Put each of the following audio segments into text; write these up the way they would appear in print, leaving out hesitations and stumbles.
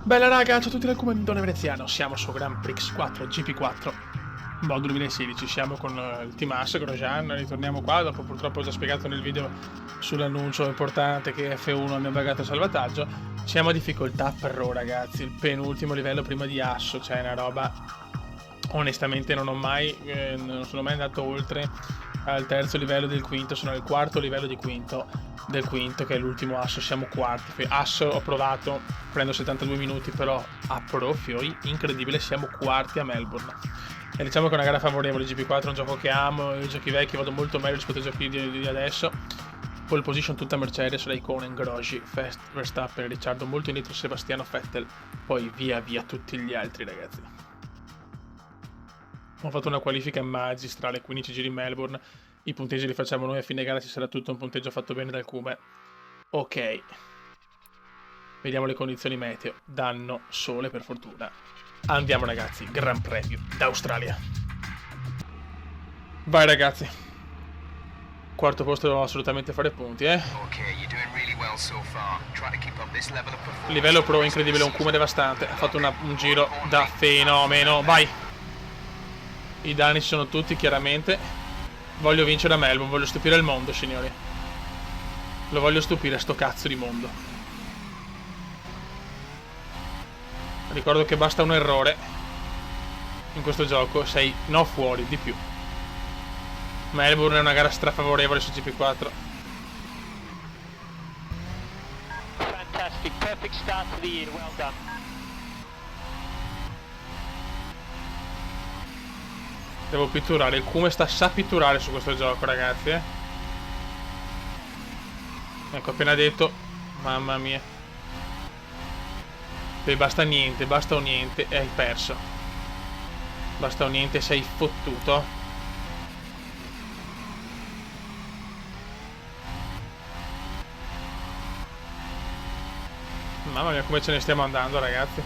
Bella raga, ciao a tutti dal Comandone Veneziano, siamo su Grand Prix 4 GP4 Mod 2016, siamo con il Team Ass, Grosjean, ritorniamo qua, dopo purtroppo ho già spiegato nel video sull'annuncio importante che F1 abbiamo buggato il salvataggio. Siamo a difficoltà Pro ragazzi, il penultimo livello prima di Asso, cioè una roba, onestamente non sono mai andato oltre al terzo livello del quinto, sono al quarto livello di quinto. Del quinto, che è l'ultimo asso, siamo quarti. Asso ho provato, prendo 72 minuti, però a Pro Fiori, incredibile, siamo quarti a Melbourne. E diciamo che è una gara favorevole. GP4 è un gioco che amo, i giochi vecchi vado molto meglio rispetto ai giochi di adesso. Pole position tutta Mercedes, Raikkonen, Grosjean, Verstappen, Ricciardo, molto indietro Sebastiano Vettel, poi via via tutti gli altri ragazzi. Ho fatto una qualifica magistrale, 15 giri in Melbourne. I punteggi li facciamo noi, a fine gara ci sarà tutto un punteggio fatto bene dal Cube. Ok. Vediamo le condizioni meteo. Danno sole per fortuna. Andiamo ragazzi, Gran Premio d'Australia. Vai ragazzi. Quarto posto dobbiamo assolutamente fare punti, Livello pro incredibile, un Cube devastante. Ha fatto un giro da fenomeno. Vai. I danni ci sono tutti chiaramente. Voglio vincere a Melbourne, voglio stupire il mondo, signori. Lo voglio stupire, sto cazzo di mondo. Ricordo che basta un errore in questo gioco, sei no fuori, di più. Melbourne è una gara strafavorevole su GP4. Fantastic, perfect start to the year, well done. Devo pitturare, il Cume sta sa pitturare su questo gioco ragazzi, Ecco, appena detto, mamma mia. Beh, basta un niente e hai perso. Basta un niente e sei fottuto. Mamma mia come ce ne stiamo andando ragazzi.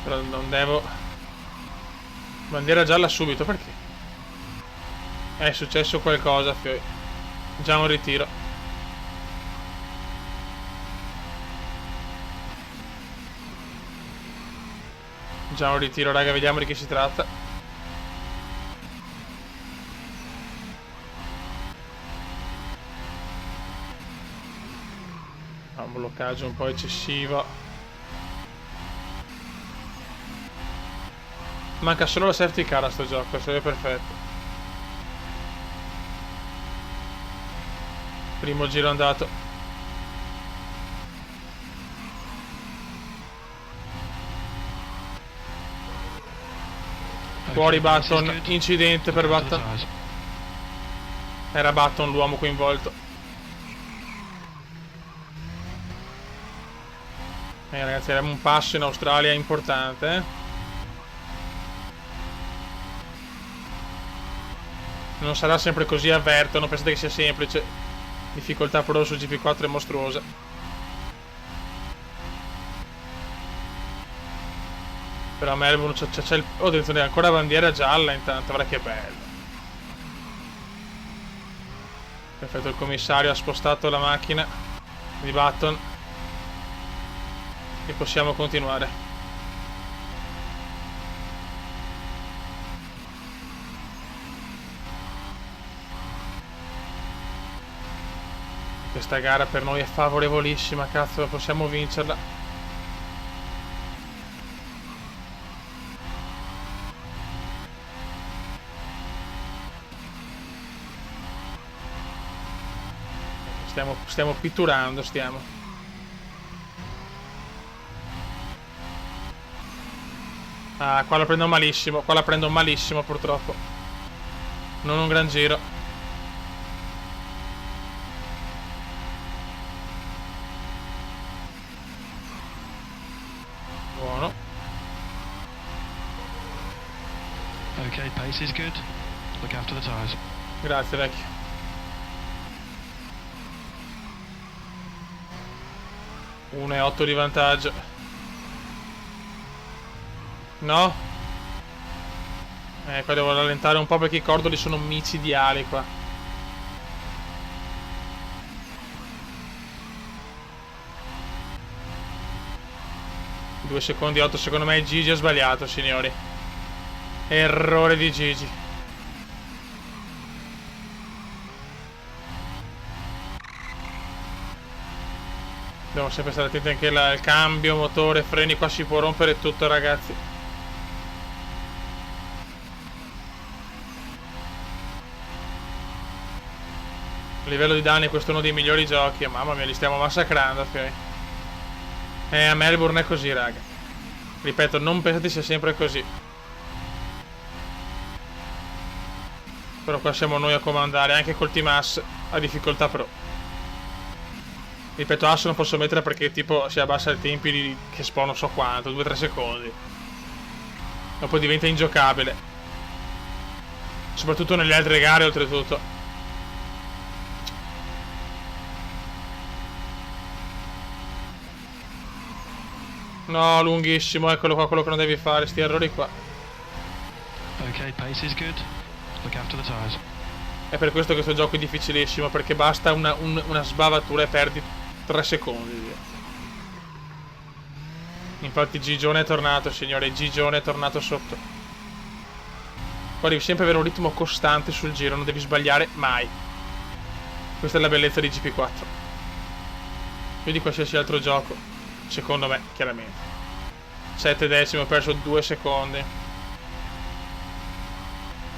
Però non devo... Bandiera gialla subito, perché? È successo qualcosa, Fioi. Già un ritiro. Già un ritiro, raga, vediamo di che si tratta. Un bloccaggio un po' eccessivo. Manca solo la safety car a sto gioco, sarebbe perfetto. Primo giro andato. Fuori Button, incidente per Button. Era Button l'uomo coinvolto. Ragazzi, abbiamo un passo in Australia importante, Non sarà sempre così, avverto, non pensate che sia semplice. Difficoltà pro su GP4 è mostruosa. Però a Melbourne c'è il... Oh, attenzione, ancora bandiera gialla intanto, guarda che bello. Perfetto, il commissario ha spostato la macchina di Button e possiamo continuare. Questa gara per noi è favorevolissima, cazzo, possiamo vincerla. Stiamo pitturando, stiamo. Ah, qua la prendo malissimo purtroppo. Non un gran giro. Buono. Ok, pace is good. Look after the tires. Grazie vecchio. Uno e 8 di vantaggio. No? Qua devo rallentare un po' perché i cordoli sono micidiali qua. 2 secondi 8, secondo me Gigi ha sbagliato, signori. Errore di Gigi. Dobbiamo sempre stare attenti anche il cambio, motore, freni, qua si può rompere tutto, ragazzi. A livello di danni questo è uno dei migliori giochi. Mamma mia, li stiamo massacrando, ok. A Melbourne è così, raga. Ripeto, non pensate sia sempre così. Però qua siamo noi a comandare, anche col team AS a difficoltà pro. Ripeto, AS non posso mettere perché tipo si abbassa i tempi che spawn non so quanto, 2-3 secondi. Dopo diventa ingiocabile. Soprattutto nelle altre gare, oltretutto. No, lunghissimo, eccolo qua, quello che non devi fare, sti errori qua. Okay, pace is good. Look after the tires. È per questo che questo gioco è difficilissimo, perché basta una sbavatura e perdi 3 secondi. Infatti Gigione è tornato, signore, Gigione è tornato sotto. Qua devi sempre avere un ritmo costante sul giro, non devi sbagliare mai. Questa è la bellezza di GP4. Più di qualsiasi altro gioco, secondo me, chiaramente. 7 decimi, ho perso 2 secondi.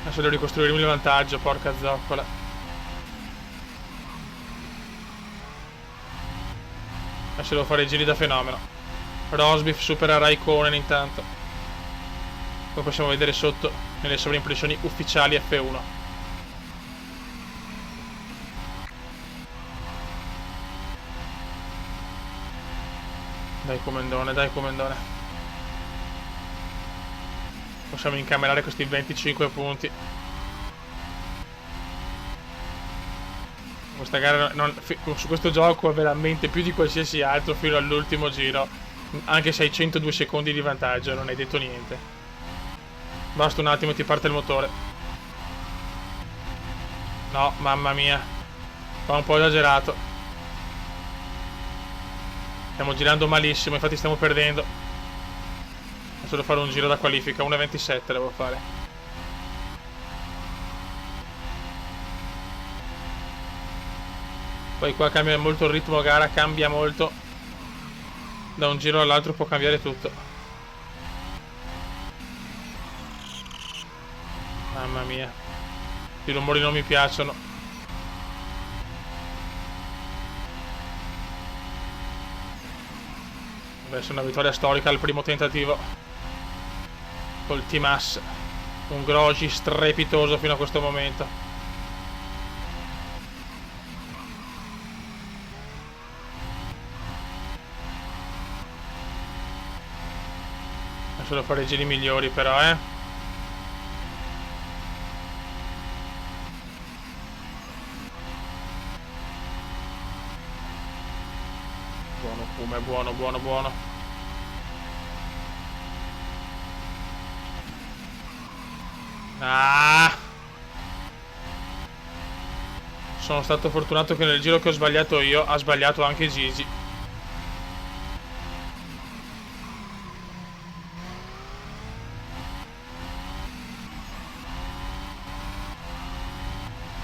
Adesso devo ricostruirmi il vantaggio, porca zoccola. Adesso devo fare i giri da fenomeno. Rosberg supera Raikkonen intanto. Poi possiamo vedere sotto nelle sovraimpressioni ufficiali F1. Dai comandone, dai comandone. Possiamo incamerare questi 25 punti. Questa gara su questo gioco è veramente più di qualsiasi altro fino all'ultimo giro. Anche se hai 102 secondi di vantaggio non hai detto niente. Basta un attimo e ti parte il motore. No, mamma mia. Qua un po' esagerato. Stiamo girando malissimo, infatti stiamo perdendo. Adesso devo fare un giro da qualifica, 1.27 devo fare. Poi qua cambia molto il ritmo gara, cambia molto. Da un giro all'altro può cambiare tutto. Mamma mia. I rumori non mi piacciono. Deve essere una vittoria storica al primo tentativo. Col team AS. Un Grosjean strepitoso fino a questo momento. Adesso devo fare i giri migliori però, Buono Kuma, buono, buono, buono. Ah! Sono stato fortunato che nel giro che ho sbagliato io ha sbagliato anche Gigi.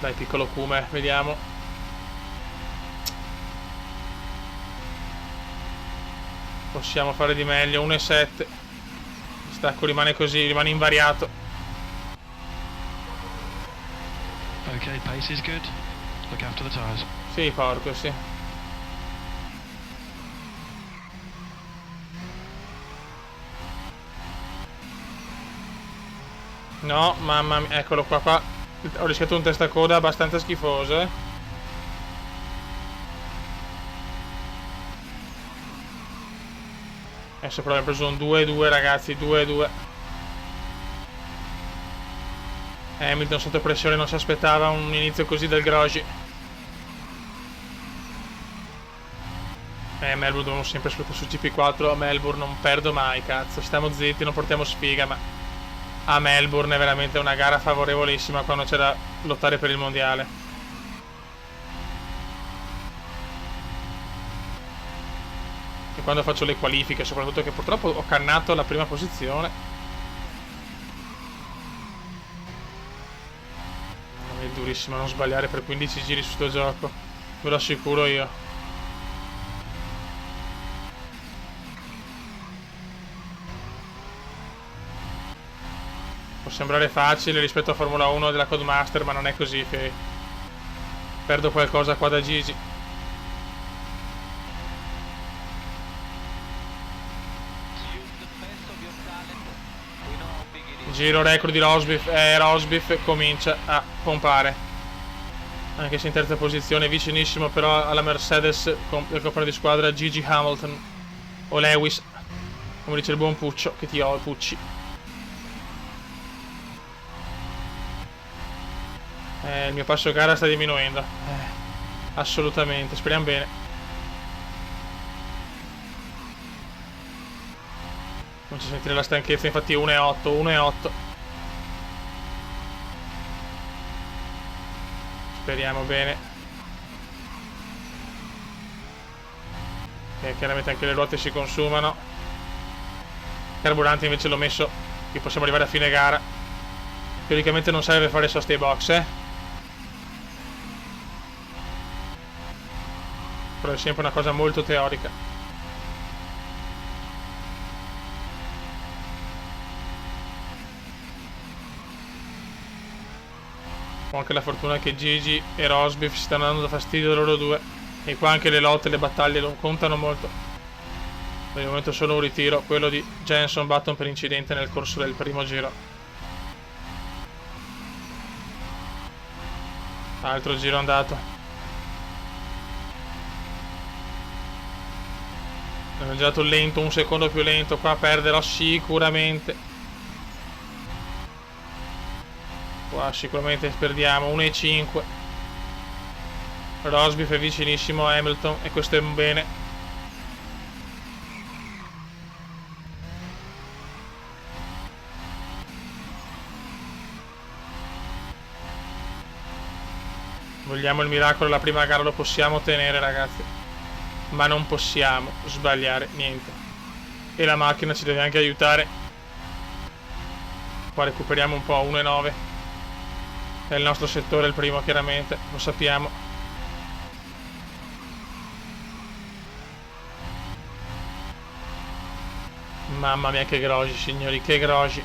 Dai piccolo Kuma, vediamo. Possiamo fare di meglio, 1.7. Il stacco rimane così, rimane invariato. Okay, pace is good. Look after the tires. Sì, porco, sì. No, mamma mia, eccolo qua. Ho rischiato un testacoda abbastanza schifoso, Adesso però abbiamo preso un 2-2, ragazzi, 2-2. Hamilton sotto pressione, non si aspettava un inizio così del Grosjean. Melbourne dobbiamo sempre sfruttare su GP4. A Melbourne non perdo mai, cazzo. Stiamo zitti, non portiamo sfiga, ma a Melbourne è veramente una gara favorevolissima quando c'è da lottare per il mondiale. E quando faccio le qualifiche, soprattutto, che purtroppo ho cannato la prima posizione. È durissimo non sbagliare per 15 giri su sto gioco, ve lo assicuro io. Può sembrare facile rispetto a Formula 1 della Codemaster, ma non è così, che perdo qualcosa qua da Gigi. Giro record di Rosberg, Rosberg comincia a pompare, anche se in terza posizione, vicinissimo però alla Mercedes, con il compagno di squadra Gigi Hamilton, o Lewis, come dice il buon Puccio, che ti ho, Pucci. Il mio passo gara sta diminuendo, assolutamente, speriamo bene. Comincia a sentire la stanchezza, infatti 1,8, 1,8. Speriamo bene. E chiaramente anche le ruote si consumano. Il carburante invece l'ho messo che possiamo arrivare a fine gara. Teoricamente non serve fare soste ai box, però è sempre una cosa molto teorica. Ho anche la fortuna che Gigi e Rosberg si stanno dando fastidio loro due, e qua anche le lotte e le battaglie non contano molto. Per il momento solo un ritiro, quello di Jenson Button per incidente nel corso del primo giro. Altro giro andato. Ho girato lento, un secondo più lento, qua perderò sicuramente. Qua sicuramente perdiamo 1,5. Rosberg è vicinissimo a Hamilton e questo è un bene. Vogliamo il miracolo, la prima gara lo possiamo ottenere, ragazzi, ma non possiamo sbagliare niente, e la macchina ci deve anche aiutare. Qua recuperiamo un po', 1,9. È il nostro settore il primo, chiaramente, lo sappiamo. Mamma mia che grogi, signori, che grogi.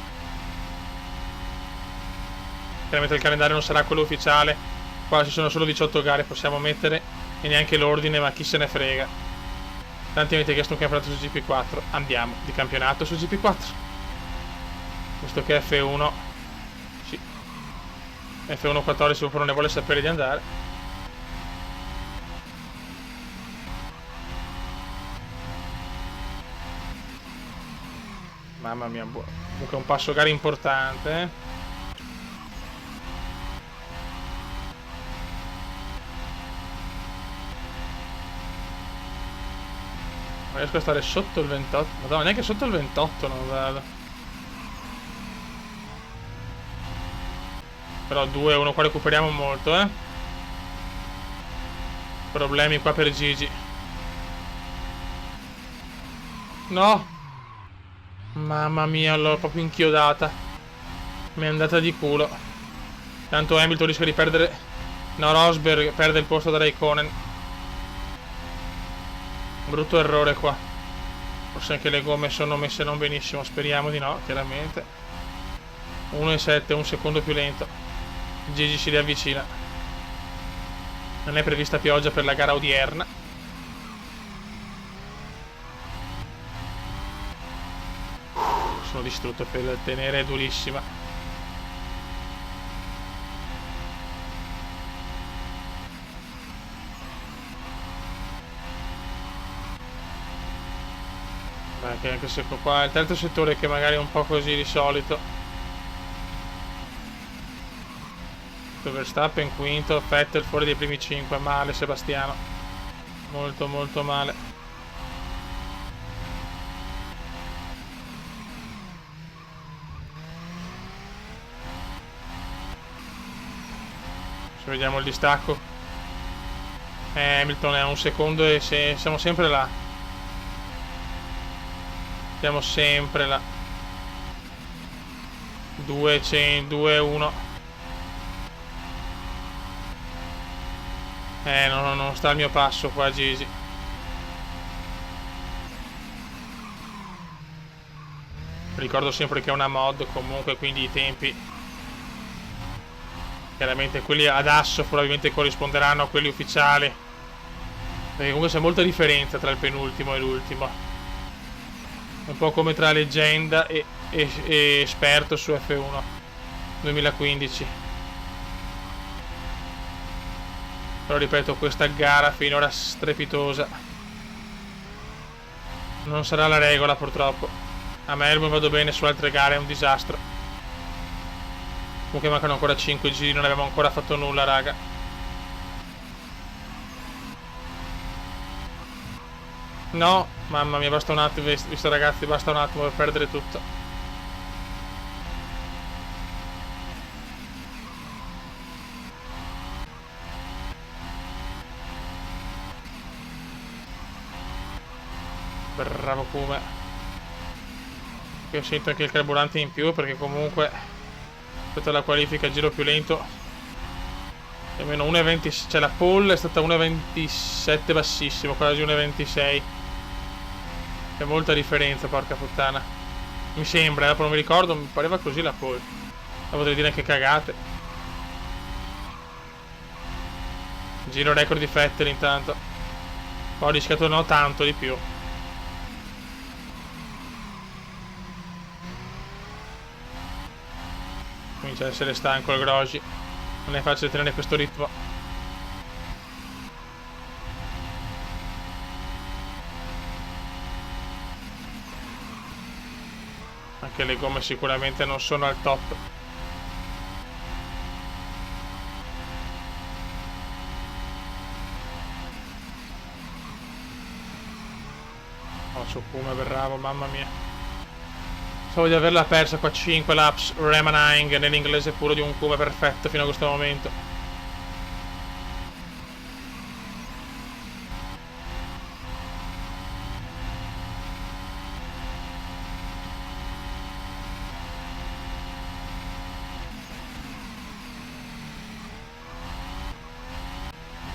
Chiaramente il calendario non sarà quello ufficiale. Qua ci sono solo 18 gare, possiamo mettere, e neanche l'ordine, ma chi se ne frega. Tanti avete chiesto un campionato su GP4. Andiamo di campionato su GP4. Questo che è F1. Sì, F1 14 proprio non ne vuole sapere di andare. Mamma mia, comunque un passo gara importante, Non riesco a stare sotto il 28. Madonna, neanche sotto il 28 non vado. Però 2-1 qua recuperiamo molto, Problemi qua per Gigi. No! Mamma mia, l'ho proprio inchiodata. Mi è andata di culo. Tanto Hamilton rischia di perdere. No, Rosberg perde il posto da Raikkonen. Brutto errore qua. Forse anche le gomme sono messe non benissimo. Speriamo di no, chiaramente. 1,7, un secondo più lento. Gigi si riavvicina. Non è prevista pioggia per la gara odierna. Sono distrutto per tenere, è durissima. Beh, anche se qua è il terzo settore che magari è un po' così di solito. Verstappen quinto, Vettel fuori dai primi 5, male Sebastiano, molto molto male. Se vediamo il distacco, Hamilton è a un secondo e siamo sempre là. Siamo sempre là. 2-1. No, non sta al mio passo qua, Gigi. Ricordo sempre che è una mod comunque, quindi i tempi chiaramente quelli ad asso probabilmente corrisponderanno a quelli ufficiali, perché comunque c'è molta differenza tra il penultimo e l'ultimo, un po' come tra leggenda e esperto su F1 2015. Però ripeto, questa gara finora strepitosa. Non sarà la regola purtroppo. A Melbourne vado bene, su altre gare è un disastro. Comunque mancano ancora 5 giri, non abbiamo ancora fatto nulla, raga. No, mamma mia, basta un attimo, visto ragazzi, basta un attimo per perdere tutto. Bravo Kuma. Io sento anche il carburante in più, perché comunque rispetto alla qualifica il giro più lento più o meno 1,20, cioè la pole è stata 1,27 bassissimo, quasi 1,26. C'è molta differenza, porca puttana. Mi sembra, dopo non mi ricordo, mi pareva così la pole. Ma potrei dire anche cagate. Giro record di Vettel intanto. Ho rischiato no tanto di più. Comincia ad essere stanco il Grosjean. Non è facile tenere questo ritmo. Anche le gomme sicuramente non sono al top. Oh, su Kuma, bravo, mamma mia. Pensavo di averla persa qua, 5 laps remaining nell'inglese puro di un Kuma perfetto fino a questo momento.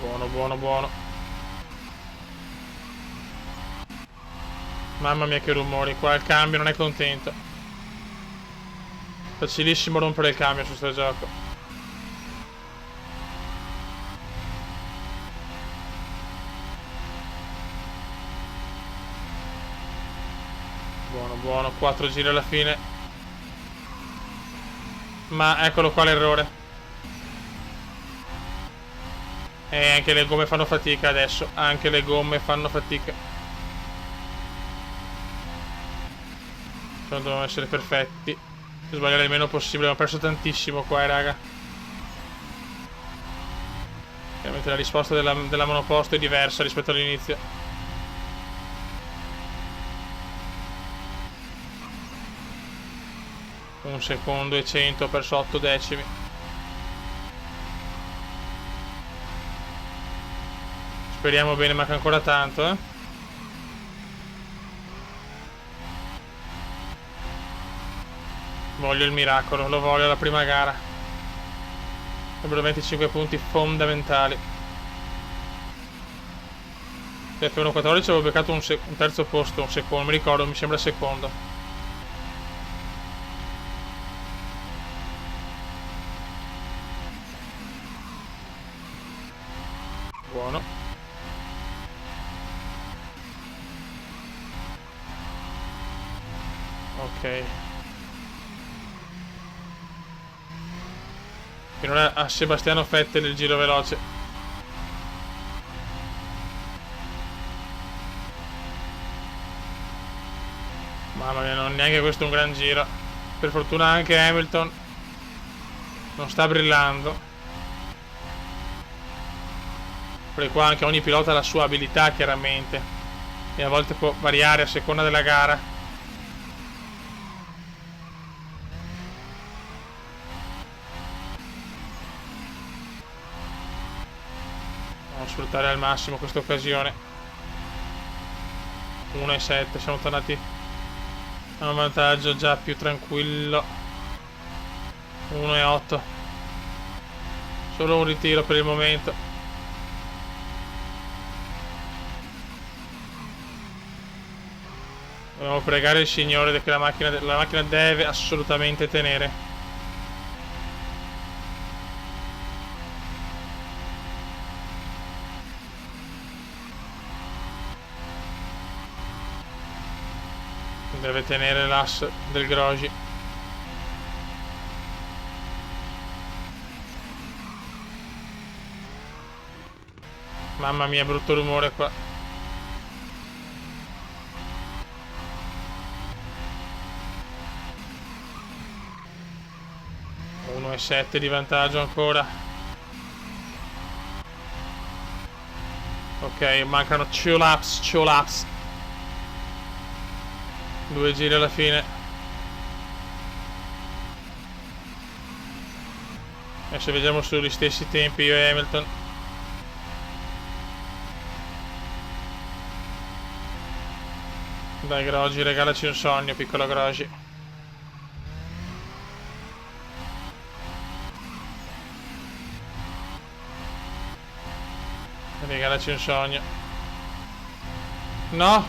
Buono, buono, buono. Mamma mia che rumori, qua il cambio non è contento. Facilissimo rompere il cambio su sto gioco. Buono, buono, 4 giri alla fine. Ma eccolo qua l'errore. E anche le gomme fanno fatica adesso, anche le gomme fanno fatica. Devono essere perfetti. Sbagliare il meno possibile. Abbiamo perso tantissimo qua, raga. Chiaramente la risposta della monoposto è diversa rispetto all'inizio. Un secondo e 100, ho perso 8 decimi. Speriamo bene, manca ancora tanto, eh. Voglio il miracolo, lo voglio alla prima gara. Sarebbero 25 punti fondamentali. F1 14 avevo beccato un terzo posto, un secondo, mi ricordo, mi sembra secondo. Buono. Ok. Finora a Sebastiano Vettel il giro veloce. Mamma mia, non neanche questo un gran giro. Per fortuna anche Hamilton non sta brillando. Perché qua anche ogni pilota ha la sua abilità, chiaramente, e a volte può variare a seconda della gara. Sfruttare al massimo questa occasione. 1,7, siamo tornati Ha un vantaggio già più tranquillo. 1,8. Solo un ritiro per il momento. Dobbiamo pregare il Signore che la macchina deve assolutamente tenere. Deve tenere l'asse del Grosjean. Mamma mia, brutto rumore qua. - 1,7 di vantaggio ancora. Ok, mancano 2 laps. 2 giri alla fine. Adesso vediamo sugli stessi tempi io e Hamilton. Dai Grosjean, regalaci un sogno, piccolo Grosjean. Regalaci un sogno. No!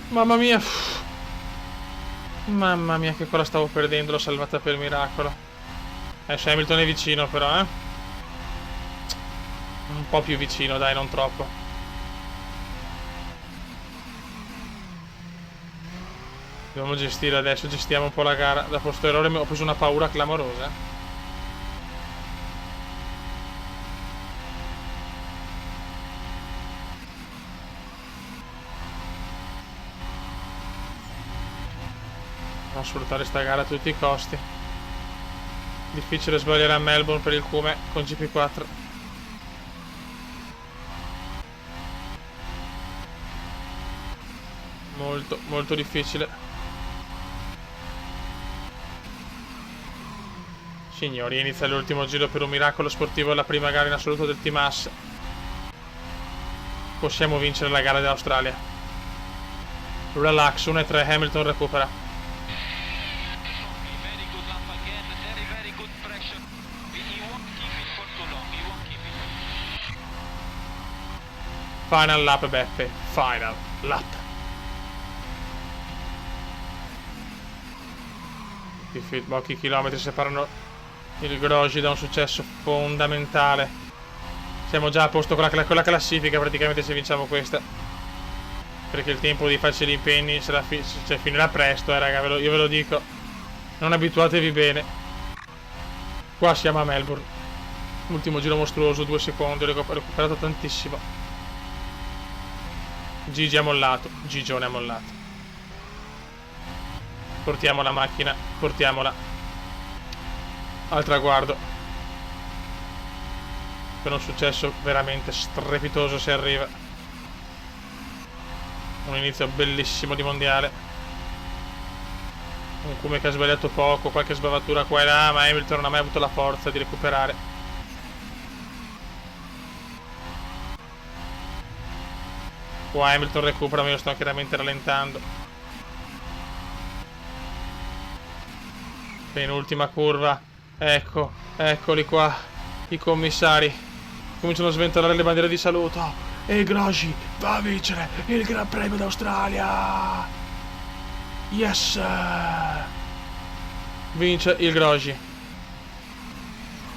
Mamma mia! Mamma mia, che cosa stavo perdendo, l'ho salvata per miracolo. Adesso Hamilton è vicino però, Un po' più vicino, dai, non troppo. Dobbiamo gestire adesso, gestiamo un po' la gara. Da questo errore ho preso una paura clamorosa. Dobbiamo sfruttare sta gara a tutti i costi. Difficile sbagliare a Melbourne per il Cume con GP4. Molto difficile. Signori, inizia l'ultimo giro per un miracolo sportivo, la prima gara in assoluto del Team Haas. Possiamo vincere la gara dell'Australia. Relax, 1,3, Hamilton recupera. Final lap, Beppe. Final lap. Pochi chilometri separano il Grosjean da un successo fondamentale. Siamo già a posto con la classifica praticamente se vinciamo questa. Perché il tempo di farci gli impegni finirà presto, raga, io ve lo dico. Non abituatevi bene. Qua siamo a Melbourne. Ultimo giro mostruoso, 2 secondi, ho recuperato tantissimo. Gigi ha mollato, Gigione ha mollato. Portiamo la macchina, portiamola al traguardo. Per un successo veramente strepitoso se arriva. Un inizio bellissimo di mondiale. Un Cume che ha sbagliato poco, qualche sbavatura qua e là, ma Hamilton non ha mai avuto la forza di recuperare. Qua Hamilton recupera, ma io sto chiaramente rallentando. Penultima curva. Ecco, eccoli qua, i commissari. Cominciano a sventolare le bandiere di saluto. E Grosjean va a vincere il Gran Premio d'Australia. Yes! Vince il Grosjean.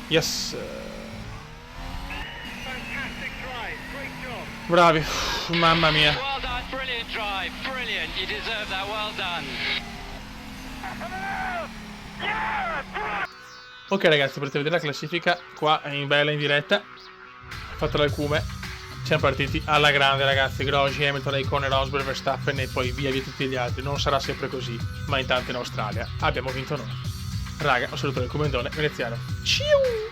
Yes! Bravi, mamma mia. Well done, brilliant drive, brilliant. You deserve that, well done. Ok ragazzi, potete vedere la classifica qua in bella in diretta, fatta dal Cume. Siamo partiti alla grande ragazzi, Grosjean, Hamilton, Raikkonen, Rosberg, Verstappen e poi via tutti gli altri. Non sarà sempre così, ma intanto in Australia abbiamo vinto noi. Raga, un saluto del Comendone veneziano. Ciao!